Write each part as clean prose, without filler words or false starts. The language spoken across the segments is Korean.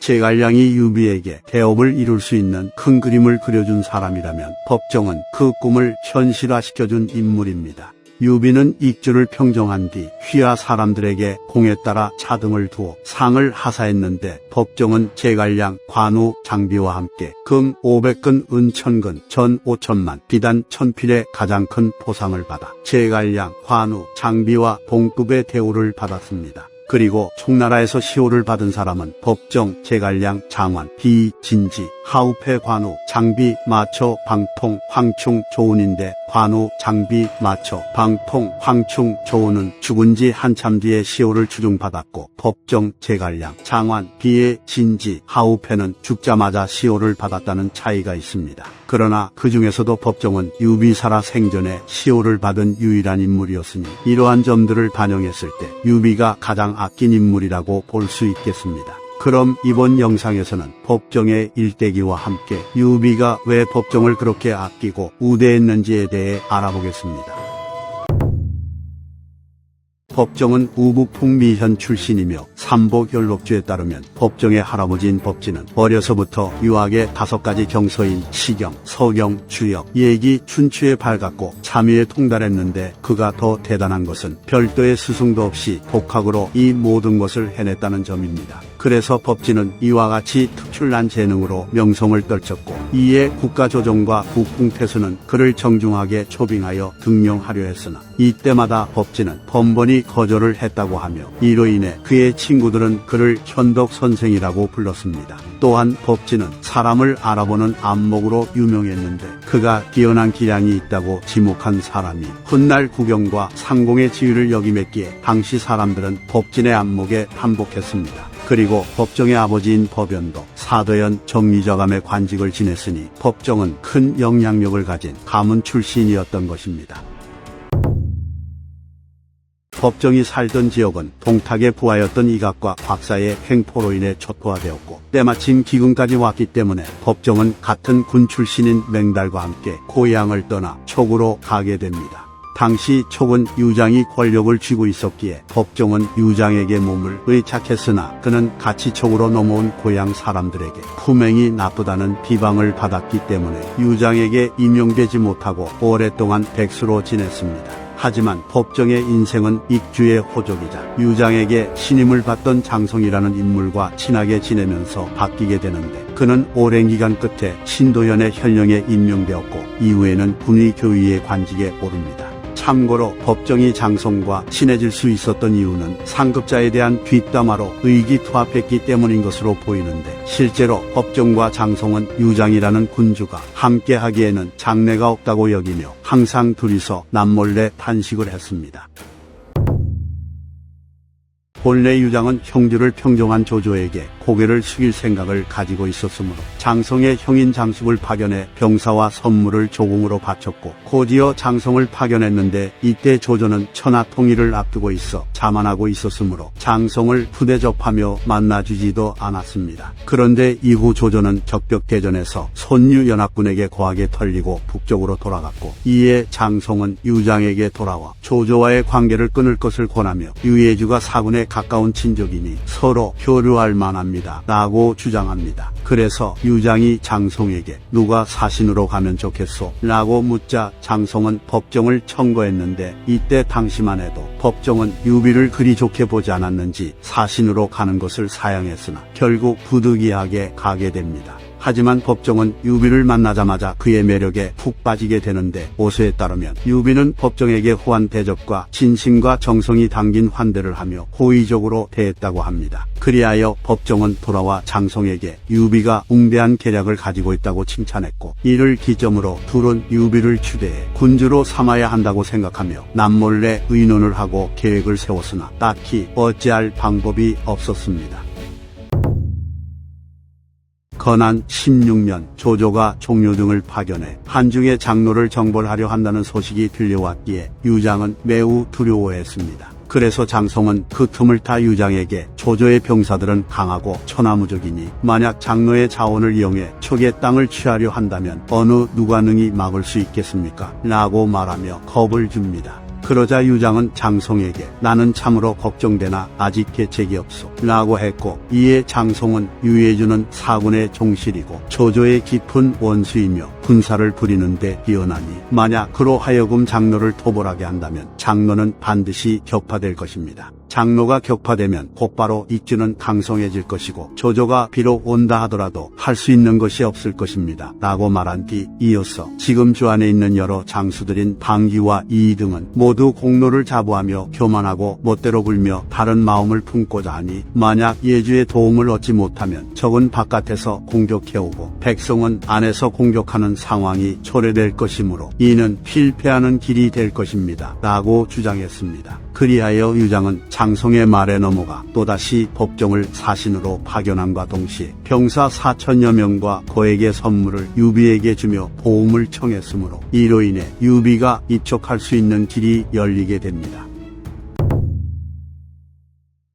제갈량이 유비에게 대업을 이룰 수 있는 큰 그림을 그려준 사람이라면 법정은 그 꿈을 현실화시켜준 인물입니다. 유비는 익주를 평정한 뒤 휘하 사람들에게 공에 따라 차등을 두어 상을 하사했는데 법정은 제갈량, 관우, 장비와 함께 금 500근, 은 1000근, 전 5천만, 비단 1000필의 가장 큰 포상을 받아 제갈량, 관우, 장비와 동급의 대우를 받았습니다. 그리고 총나라에서 시호를 받은 사람은 법정, 제갈량, 장환, 비, 진지, 하우패, 관우, 장비, 마초, 방통, 황충, 조운인데 관우, 장비, 마초, 방통, 황충, 조운은 죽은 지 한참 뒤에 시호를 추중받았고 법정, 제갈량, 장환, 비의 진지, 하우패는 죽자마자 시호를 받았다는 차이가 있습니다. 그러나 그 중에서도 법정은 유비 살아 생전에 시호를 받은 유일한 인물이었으니 이러한 점들을 반영했을 때 유비가 가장 아낀 인물이라고 볼 수 있겠습니다. 그럼 이번 영상에서는 법정의 일대기와 함께 유비가 왜 법정을 그렇게 아끼고 우대했는지에 대해 알아보겠습니다. 법정은 우북 풍미현 출신이며 삼복연록주에 따르면 법정의 할아버지인 법진은 어려서부터 유학의 5가지 경서인 시경, 서경, 주역, 예기, 춘추에 밝았고 참의에 통달했는데 그가 더 대단한 것은 별도의 스승도 없이 독학으로 이 모든 것을 해냈다는 점입니다. 그래서 법진은 이와 같이 특출난 재능으로 명성을 떨쳤고 이에 국가조정과 국궁태수는 그를 정중하게 초빙하여 등용하려 했으나 이때마다 법진은 번번이 거절을 했다고 하며 이로 인해 그의 친구들은 그를 현덕선생이라고 불렀습니다. 또한 법진은 사람을 알아보는 안목으로 유명했는데 그가 뛰어난 기량이 있다고 지목한 사람이 훗날 구경과 상공의 지위를 역임했기에 당시 사람들은 법진의 안목에 반복했습니다. 그리고 법정의 아버지인 법연도 사도연 정리저감의 관직을 지냈으니 법정은 큰 영향력을 가진 가문 출신이었던 것입니다. 법정이 살던 지역은 동탁의 부하였던 이각과 곽사의 횡포로 인해 초토화되었고 때마침 기근까지 왔기 때문에 법정은 같은 군 출신인 맹달과 함께 고향을 떠나 촉으로 가게 됩니다. 당시 촉은 유장이 권력을 쥐고 있었기에 법정은 유장에게 몸을 의착했으나 그는 같이 촉으로 넘어온 고향 사람들에게 품행이 나쁘다는 비방을 받았기 때문에 유장에게 임용되지 못하고 오랫동안 백수로 지냈습니다. 하지만 법정의 인생은 익주의 호족이자 유장에게 신임을 받던 장성이라는 인물과 친하게 지내면서 바뀌게 되는데 그는 오랜 기간 끝에 신도현의 현령에 임명되었고 이후에는 군의교위의 관직에 오릅니다. 참고로 법정이 장성과 친해질 수 있었던 이유는 상급자에 대한 뒷담화로 의기투합했기 때문인 것으로 보이는데 실제로 법정과 장성은 유장이라는 군주가 함께하기에는 장래가 없다고 여기며 항상 둘이서 남몰래 탄식을 했습니다. 본래 유장은 형주를 평정한 조조에게 고개를 숙일 생각을 가지고 있었으므로 장성의 형인 장숙을 파견해 병사와 선물을 조공으로 바쳤고 곧이어 장성을 파견했는데 이때 조조는 천하 통일을 앞두고 있어 자만하고 있었으므로 장성을 푸대접하며 만나주지도 않았습니다. 그런데 이후 조조는 적벽대전에서 손유 연합군에게 거하게 털리고 북쪽으로 돌아갔고 이에 장성은 유장에게 돌아와 조조와의 관계를 끊을 것을 권하며 유예주가 사군에 가까운 친족이니 서로 교류할 만합니다 라고 주장합니다. 그래서 유장이 장성에게 누가 사신으로 가면 좋겠소? 라고 묻자 장성은 법정을 청구했는데 이때 당시만 해도 법정은 유비를 그리 좋게 보지 않았는지 사신으로 가는 것을 사양했으나 결국 부득이하게 가게 됩니다. 하지만 법정은 유비를 만나자마자 그의 매력에 푹 빠지게 되는데 오수에 따르면 유비는 법정에게 후한 대접과 진심과 정성이 담긴 환대를 하며 호의적으로 대했다고 합니다. 그리하여 법정은 돌아와 장성에게 유비가 웅대한 계략을 가지고 있다고 칭찬했고 이를 기점으로 둘은 유비를 추대해 군주로 삼아야 한다고 생각하며 남몰래 의논을 하고 계획을 세웠으나 딱히 어찌할 방법이 없었습니다. 건한 16년 조조가 종료 등을 파견해 한중의 장로를 정벌하려 한다는 소식이 들려왔기에 유장은 매우 두려워했습니다. 그래서 장성은 그 틈을 타 유장에게 조조의 병사들은 강하고 천하무적이니 만약 장로의 자원을 이용해 촉의 땅을 취하려 한다면 어느 누가 능히 막을 수 있겠습니까? 라고 말하며 겁을 줍니다. 그러자 유장은 장송에게 나는 참으로 걱정되나 아직 계책이 없소 라고 했고, 이에 장송은 유해주는 사군의 종실이고 조조의 깊은 원수이며 군사를 부리는데 뛰어나니 만약 그로 하여금 장로를 토벌하게 한다면 장로는 반드시 격파될 것입니다. 장로가 격파되면 곧바로 익주는 강성해질 것이고 조조가 비록 온다 하더라도 할 수 있는 것이 없을 것입니다 라고 말한 뒤 이어서 지금 주 안에 있는 여러 장수들인 방귀와 이의 등은 모두 공로를 자부하며 교만하고 멋대로 굴며 다른 마음을 품고자 하니 만약 예주의 도움을 얻지 못하면 적은 바깥에서 공격해오고 백성은 안에서 공격하는 상황이 초래될 것이므로 이는 필패하는 길이 될 것입니다 라고 주장했습니다. 그리하여 유장은 장송의 말에 넘어가 또다시 법정을 사신으로 파견함과 동시에 병사 4천여 명과 거액의 선물을 유비에게 주며 보험을 청했으므로 이로 인해 유비가 입촉할 수 있는 길이 열리게 됩니다.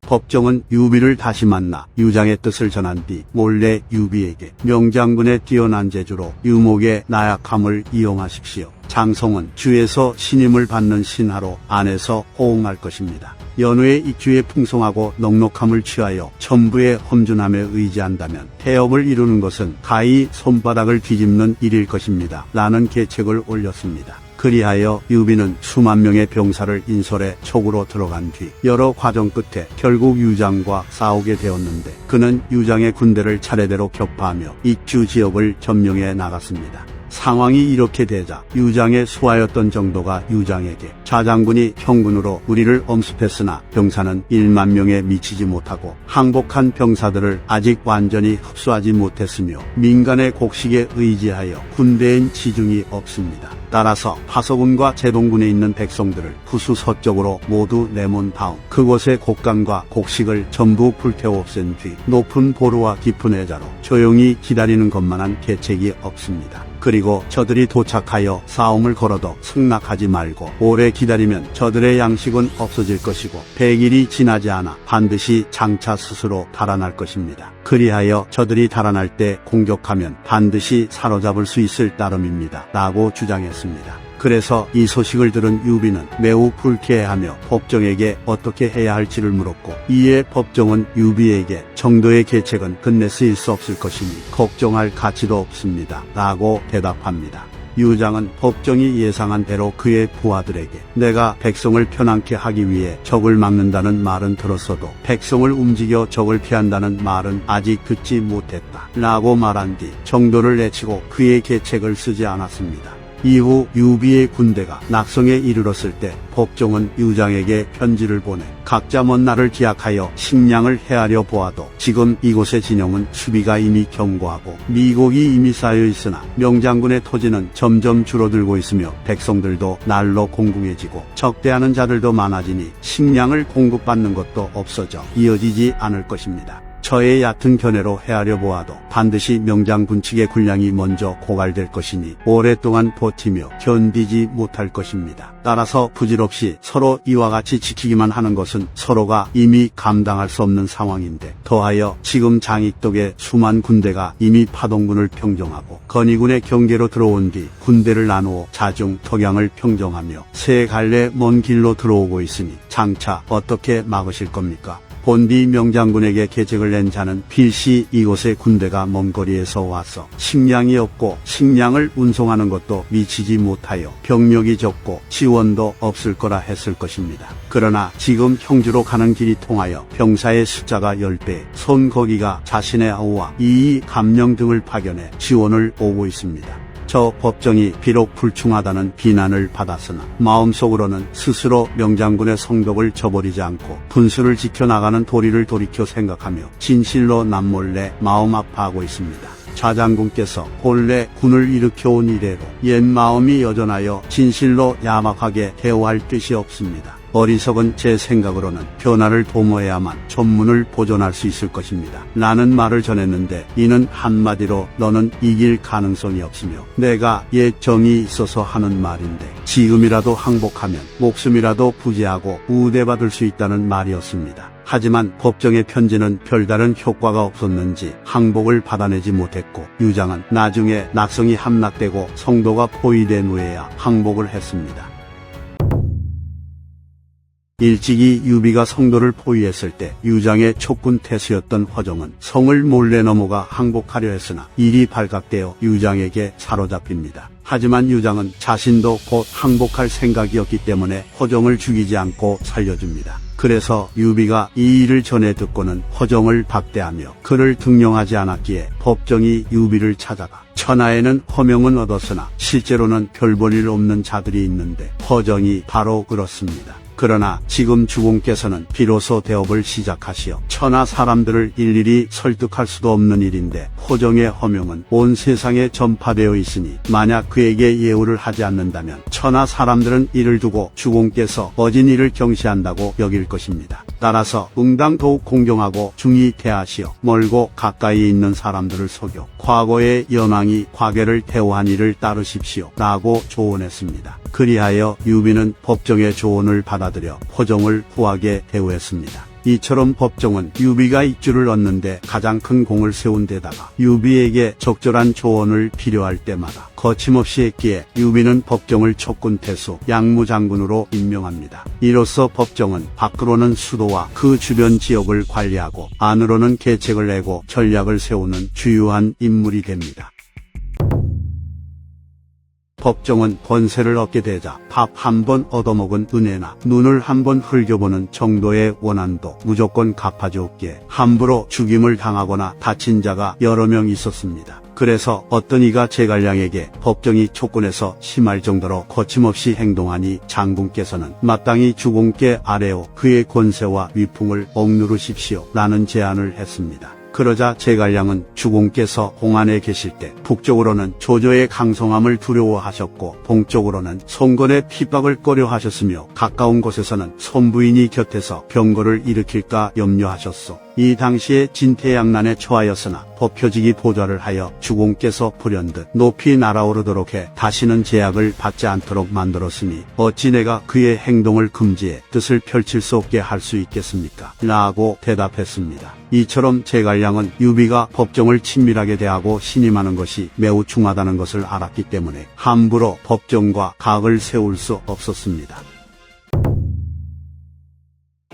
법정은 유비를 다시 만나 유장의 뜻을 전한 뒤 몰래 유비에게 명장군의 뛰어난 재주로 유목의 나약함을 이용하십시오. 장송은 주에서 신임을 받는 신하로 안에서 호응할 것입니다. 연후에 익주의 풍성하고 넉넉함을 취하여 전부의 험준함에 의지한다면 태업을 이루는 것은 가히 손바닥을 뒤집는 일일 것입니다 라는 계책을 올렸습니다. 그리하여 유비는 수만 명의 병사를 인솔해 촉으로 들어간 뒤 여러 과정 끝에 결국 유장과 싸우게 되었는데 그는 유장의 군대를 차례대로 격파하며 익주 지역을 점령해 나갔습니다. 상황이 이렇게 되자 유장의 수하였던 정도가 유장에게 좌장군이 평군으로 우리를 엄습했으나 병사는 1만 명에 미치지 못하고 항복한 병사들을 아직 완전히 흡수하지 못했으며 민간의 곡식에 의지하여 군대엔 지중이 없습니다. 따라서 파서군과 제동군에 있는 백성들을 부수 서쪽으로 모두 내몬 다음 그곳의 곡간과 곡식을 전부 불태워 없앤 뒤 높은 보루와 깊은 해자로 조용히 기다리는 것만한 계책이 없습니다. 그리고 저들이 도착하여 싸움을 걸어도 승낙하지 말고 오래 기다리면 저들의 양식은 없어질 것이고 100일이 지나지 않아 반드시 장차 스스로 달아날 것입니다. 그리하여 저들이 달아날 때 공격하면 반드시 사로잡을 수 있을 따름입니다 라고 주장했습니다. 그래서 이 소식을 들은 유비는 매우 불쾌해하며 법정에게 어떻게 해야 할지를 물었고, 이에 법정은 유비에게 정도의 계책은 끝내 쓰일 수 없을 것이니 걱정할 가치도 없습니다 라고 대답합니다. 유장은 법정이 예상한 대로 그의 부하들에게 내가 백성을 편안케 하기 위해 적을 막는다는 말은 들었어도 백성을 움직여 적을 피한다는 말은 아직 듣지 못했다 라고 말한 뒤 정도를 내치고 그의 계책을 쓰지 않았습니다. 이후 유비의 군대가 낙성에 이르렀을 때 법정은 유장에게 편지를 보내 각자 먼 날을 기약하여 식량을 헤아려 보아도 지금 이곳의 진영은 수비가 이미 견고하고 미곡이 이미 쌓여 있으나 명장군의 토지는 점점 줄어들고 있으며 백성들도 날로 공궁해지고 적대하는 자들도 많아지니 식량을 공급받는 것도 없어져 이어지지 않을 것입니다. 저의 얕은 견해로 헤아려 보아도 반드시 명장군 측의 군량이 먼저 고갈될 것이니 오랫동안 버티며 견디지 못할 것입니다. 따라서 부질없이 서로 이와 같이 지키기만 하는 것은 서로가 이미 감당할 수 없는 상황인데, 더하여 지금 장익덕의 수만 군대가 이미 파동군을 평정하고 건의군의 경계로 들어온 뒤 군대를 나누어 자중 덕양을 평정하며 세 갈래 먼 길로 들어오고 있으니 장차 어떻게 막으실 겁니까? 본디 명장군에게 계책을 낸 자는 필시 이곳의 군대가 먼 거리에서 와서 식량이 없고 식량을 운송하는 것도 미치지 못하여 병력이 적고 지원도 없을 거라 했을 것입니다. 그러나 지금 형주로 가는 길이 통하여 병사의 숫자가 10배, 손거기가 자신의 아우와 이의, 감령 등을 파견해 지원을 오고 있습니다. 저 법정이 비록 불충하다는 비난을 받았으나 마음속으로는 스스로 명장군의 성덕을 저버리지 않고 분수를 지켜나가는 도리를 돌이켜 생각하며 진실로 남몰래 마음 아파하고 있습니다. 좌장군께서 본래 군을 일으켜온 이래로 옛 마음이 여전하여 진실로 야막하게 대우할 뜻이 없습니다. 어리석은 제 생각으로는 변화를 도모해야만 전문을 보존할 수 있을 것입니다 라는 말을 전했는데, 이는 한마디로 너는 이길 가능성이 없으며 내가 옛 정이 있어서 하는 말인데 지금이라도 항복하면 목숨이라도 부지하고 우대받을 수 있다는 말이었습니다. 하지만 법정의 편지는 별다른 효과가 없었는지 항복을 받아내지 못했고 유장은 나중에 낙성이 함락되고 성도가 포위된 후에야 항복을 했습니다. 일찍이 유비가 성도를 포위했을 때 유장의 촉군 태수였던 허정은 성을 몰래 넘어가 항복하려 했으나 일이 발각되어 유장에게 사로잡힙니다. 하지만 유장은 자신도 곧 항복할 생각이었기 때문에 허정을 죽이지 않고 살려줍니다. 그래서 유비가 이 일을 전해 듣고는 허정을 박대하며 그를 등용하지 않았기에 법정이 유비를 찾아가 천하에는 허명은 얻었으나 실제로는 별 볼 일 없는 자들이 있는데 허정이 바로 그렇습니다. 그러나 지금 주공께서는 비로소 대업을 시작하시어 천하 사람들을 일일이 설득할 수도 없는 일인데 허정의 허명은 온 세상에 전파되어 있으니 만약 그에게 예우를 하지 않는다면 천하 사람들은 이를 두고 주공께서 어진 일을 경시한다고 여길 것입니다. 따라서 응당 더욱 공경하고 중히 대하시어 멀고 가까이 있는 사람들을 속여 과거의 연왕이 과계를 대우한 일을 따르십시오 라고 조언했습니다. 그리하여 유비는 법정의 조언을 받아들여 허정을 후하게 대우했습니다. 이처럼 법정은 유비가 입주를 얻는데 가장 큰 공을 세운 데다가 유비에게 적절한 조언을 필요할 때마다 거침없이 했기에 유비는 법정을 촉군 태수 양무장군으로 임명합니다. 이로써 법정은 밖으로는 수도와 그 주변 지역을 관리하고 안으로는 계책을 내고 전략을 세우는 주요한 인물이 됩니다. 법정은 권세를 얻게 되자 밥 한 번 얻어먹은 은혜나 눈을 한 번 흘겨보는 정도의 원한도 무조건 갚아주었기에 함부로 죽임을 당하거나 다친 자가 여러 명 있었습니다. 그래서 어떤 이가 제갈량에게 법정이 촉군에서 심할 정도로 거침없이 행동하니 장군께서는 마땅히 주공께 아뢰어 그의 권세와 위풍을 억누르십시오 라는 제안을 했습니다. 그러자 제갈량은 주공께서 홍안에 계실 때 북쪽으로는 조조의 강성함을 두려워하셨고 동쪽으로는 송건의 핍박을 꺼려하셨으며 가까운 곳에서는 손부인이 곁에서 병거를 일으킬까 염려하셨소. 이 당시에 진퇴양난에 처하였으나 법표직이 보좌를 하여 주공께서 불현듯 높이 날아오르도록 해 다시는 제약을 받지 않도록 만들었으니 어찌 내가 그의 행동을 금지해 뜻을 펼칠 수 없게 할 수 있겠습니까? 라고 대답했습니다. 이처럼 제갈량은 유비가 법정을 친밀하게 대하고 신임하는 것이 매우 중하다는 것을 알았기 때문에 함부로 법정과 각을 세울 수 없었습니다.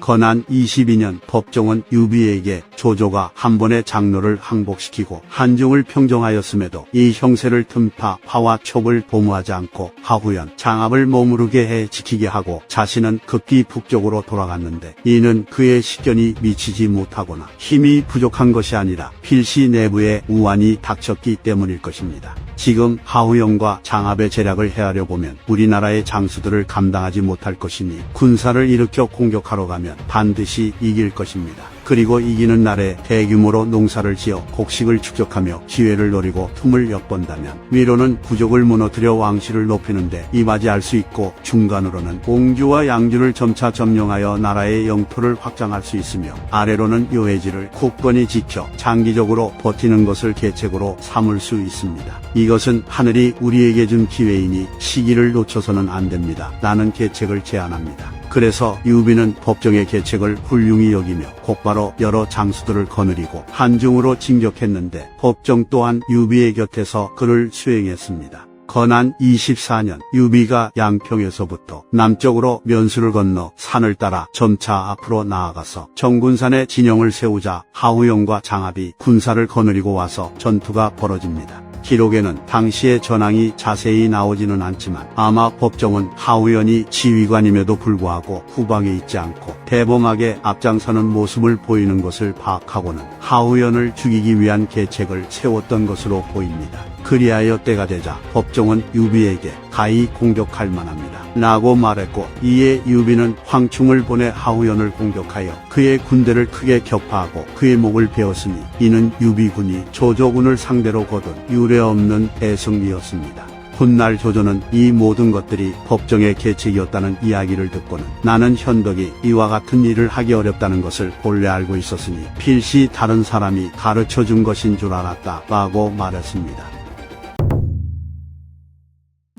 건한 22년 법정은 유비에게 조조가 한 번에 장로를 항복시키고 한중을 평정하였음에도 이 형세를 틈타 화와 촉을 도모하지 않고 하후연 장압을 머무르게 해 지키게 하고 자신은 급히 북쪽으로 돌아갔는데 이는 그의 식견이 미치지 못하거나 힘이 부족한 것이 아니라 필시 내부에 우환이 닥쳤기 때문일 것입니다. 지금 하후연과 장압의 재략을 헤아려 보면 우리나라의 장수들을 감당하지 못할 것이니 군사를 일으켜 공격하러 가면 반드시 이길 것입니다. 그리고 이기는 날에 대규모로 농사를 지어 곡식을 축적하며 기회를 노리고 틈을 엿본다면 위로는 부족을 무너뜨려 왕실을 높이는데 이바지할 수 있고 중간으로는 옹주와 양주를 점차 점령하여 나라의 영토를 확장할 수 있으며 아래로는 요해지를 굳건히 지켜 장기적으로 버티는 것을 계책으로 삼을 수 있습니다. 이것은 하늘이 우리에게 준 기회이니 시기를 놓쳐서는 안 됩니다. 라는 계책을 제안합니다. 그래서 유비는 법정의 계책을 훌륭히 여기며 곧바로 여러 장수들을 거느리고 한중으로 진격했는데 법정 또한 유비의 곁에서 그를 수행했습니다. 건한 24년 유비가 양평에서부터 남쪽으로 면수를 건너 산을 따라 점차 앞으로 나아가서 정군산에 진영을 세우자 하후연과 장압이 군사를 거느리고 와서 전투가 벌어집니다. 기록에는 당시의 전황이 자세히 나오지는 않지만 아마 법정은 하후연이 지휘관임에도 불구하고 후방에 있지 않고 대범하게 앞장서는 모습을 보이는 것을 파악하고는 하후연을 죽이기 위한 계책을 세웠던 것으로 보입니다. 그리하여 때가 되자 법정은 유비에게 가히 공격할 만합니다. 라고 말했고 이에 유비는 황충을 보내 하후연을 공격하여 그의 군대를 크게 격파하고 그의 목을 베었으니 이는 유비군이 조조군을 상대로 거둔 유례없는 대승리였습니다. 훗날 조조는 이 모든 것들이 법정의 계책이었다는 이야기를 듣고는 나는 현덕이 이와 같은 일을 하기 어렵다는 것을 본래 알고 있었으니 필시 다른 사람이 가르쳐준 것인 줄 알았다 라고 말했습니다.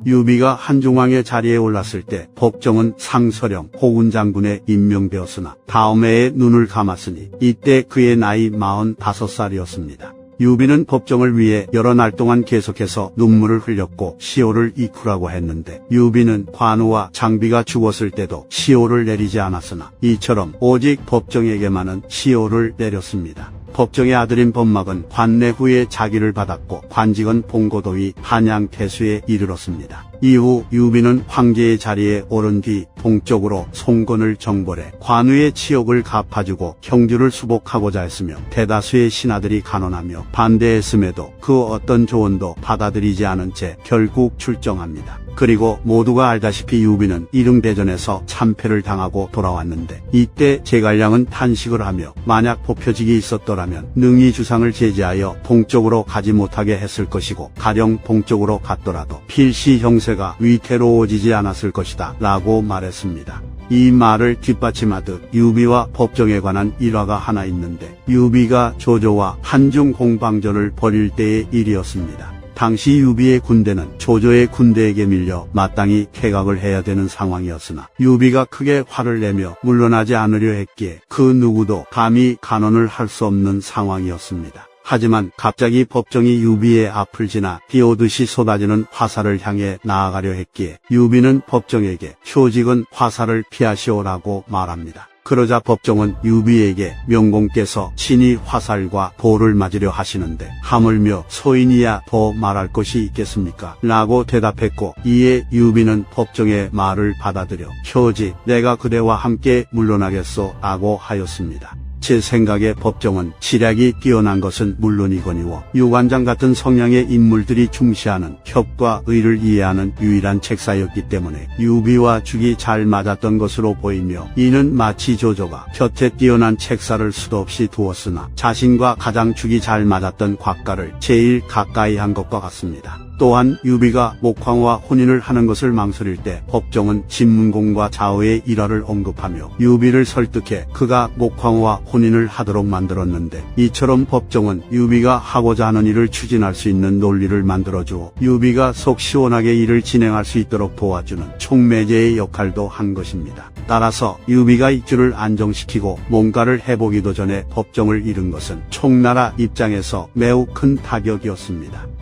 유비가 한중왕의 자리에 올랐을 때 법정은 상서령 호군 장군에 임명되었으나 다음 해에 눈을 감았으니 이때 그의 나이 45살이었습니다. 유비는 법정을 위해 여러 날 동안 계속해서 눈물을 흘렸고 시효를 이쿠라고 했는데 유비는 관우와 장비가 죽었을 때도 시효를 내리지 않았으나 이처럼 오직 법정에게만은 시효를 내렸습니다. 법정의 아들인 법막은 관내 후에 자기를 받았고 관직은 봉고도위 한양태수에 이르렀습니다. 이후 유비는 황제의 자리에 오른 뒤 동쪽으로 송건을 정벌해 관우의 치욕을 갚아주고 형주를 수복하고자 했으며 대다수의 신하들이 간언하며 반대했음에도 그 어떤 조언도 받아들이지 않은 채 결국 출정합니다. 그리고 모두가 알다시피 유비는 이릉대전에서 참패를 당하고 돌아왔는데 이때 제갈량은 탄식을 하며 만약 뽑혀직이 있었더라면 능히 주상을 제지하여 동쪽으로 가지 못하게 했을 것이고 가령 동쪽으로 갔더라도 필시 형세가 위태로워지지 않았을 것이다 라고 말했습니다. 이 말을 뒷받침하듯 유비와 법정에 관한 일화가 하나 있는데 유비가 조조와 한중 공방전을 벌일 때의 일이었습니다. 당시 유비의 군대는 조조의 군대에게 밀려 마땅히 퇴각을 해야 되는 상황이었으나 유비가 크게 화를 내며 물러나지 않으려 했기에 그 누구도 감히 간언을 할 수 없는 상황이었습니다. 하지만 갑자기 법정이 유비의 앞을 지나 비오듯이 쏟아지는 화살을 향해 나아가려 했기에 유비는 법정에게 효직은 화살을 피하시오라고 말합니다. 그러자 법정은 유비에게 명공께서 친히 화살과 돌을 맞으려 하시는데 하물며 소인이야 더 말할 것이 있겠습니까? 라고 대답했고 이에 유비는 법정의 말을 받아들여 효직 내가 그대와 함께 물러나겠소 라고 하였습니다. 제 생각에 법정은 지략이 뛰어난 것은 물론이거니와 유관장 같은 성향의 인물들이 중시하는 협과 의를 이해하는 유일한 책사였기 때문에 유비와 죽이 잘 맞았던 것으로 보이며 이는 마치 조조가 곁에 뛰어난 책사를 수도 없이 두었으나 자신과 가장 죽이 잘 맞았던 곽가를 제일 가까이 한 것과 같습니다. 또한 유비가 목황과 혼인을 하는 것을 망설일 때 법정은 진문공과 자의의 일화를 언급하며 유비를 설득해 그가 목황과 혼인을 하도록 만들었는데 이처럼 법정은 유비가 하고자 하는 일을 추진할 수 있는 논리를 만들어주어 유비가 속 시원하게 일을 진행할 수 있도록 도와주는 촉매제의 역할도 한 것입니다. 따라서 유비가 익주를 안정시키고 뭔가를 해보기도 전에 법정을 잃은 것은 총나라 입장에서 매우 큰 타격이었습니다.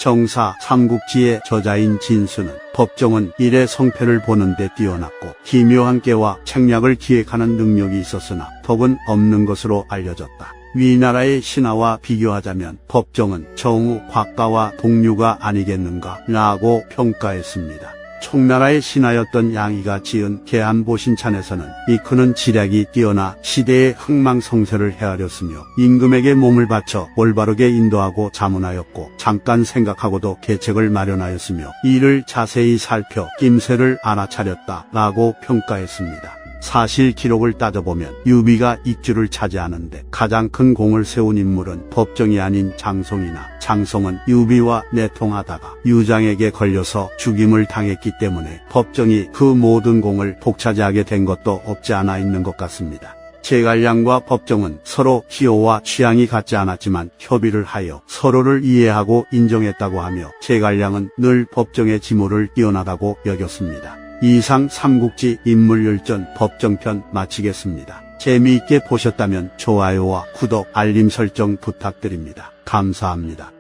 정사 삼국지의 저자인 진수는 법정은 일의 성패를 보는 데 뛰어났고 기묘한 깨와 책략을 기획하는 능력이 있었으나 덕은 없는 것으로 알려졌다. 위나라의 신하와 비교하자면 법정은 정우 곽가와 동류가 아니겠는가 라고 평가했습니다. 총나라의 신하였던 양이가 지은 계한보신찬에서는 이크는 지략이 뛰어나 시대의 흥망성쇠를 헤아렸으며 임금에게 몸을 바쳐 올바르게 인도하고 자문하였고 잠깐 생각하고도 계책을 마련하였으며 이를 자세히 살펴 낌새를 알아차렸다 라고 평가했습니다. 사실 기록을 따져보면 유비가 익주를 차지하는데 가장 큰 공을 세운 인물은 법정이 아닌 장송이나 장송은 유비와 내통하다가 유장에게 걸려서 죽임을 당했기 때문에 법정이 그 모든 공을 독차지하게 된 것도 없지 않아 있는 것 같습니다. 제갈량과 법정은 서로 기호와 취향이 같지 않았지만 협의를 하여 서로를 이해하고 인정했다고 하며 제갈량은 늘 법정의 지모를 뛰어나다고 여겼습니다. 이상 삼국지 인물열전 법정편 마치겠습니다. 재미있게 보셨다면 좋아요와 구독, 알림 설정 부탁드립니다. 감사합니다.